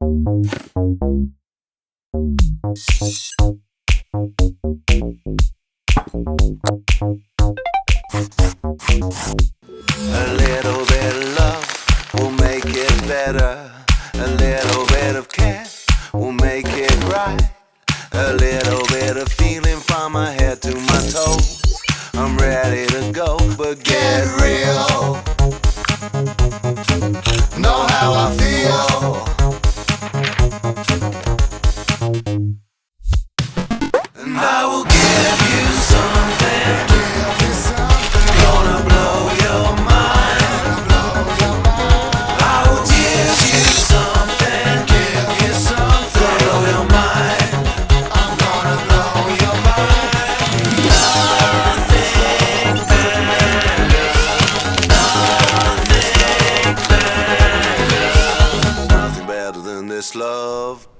A little bit of love will make it better. A little bit of care will make it right. A little bit of feeling from my head to my toes. I'm ready to go, but get real. Know how I feel. And I will give you something. Gonna blow your mind. I will give you something. Gonna blow your mind. I'm gonna blow your mind. Nothing better than this love.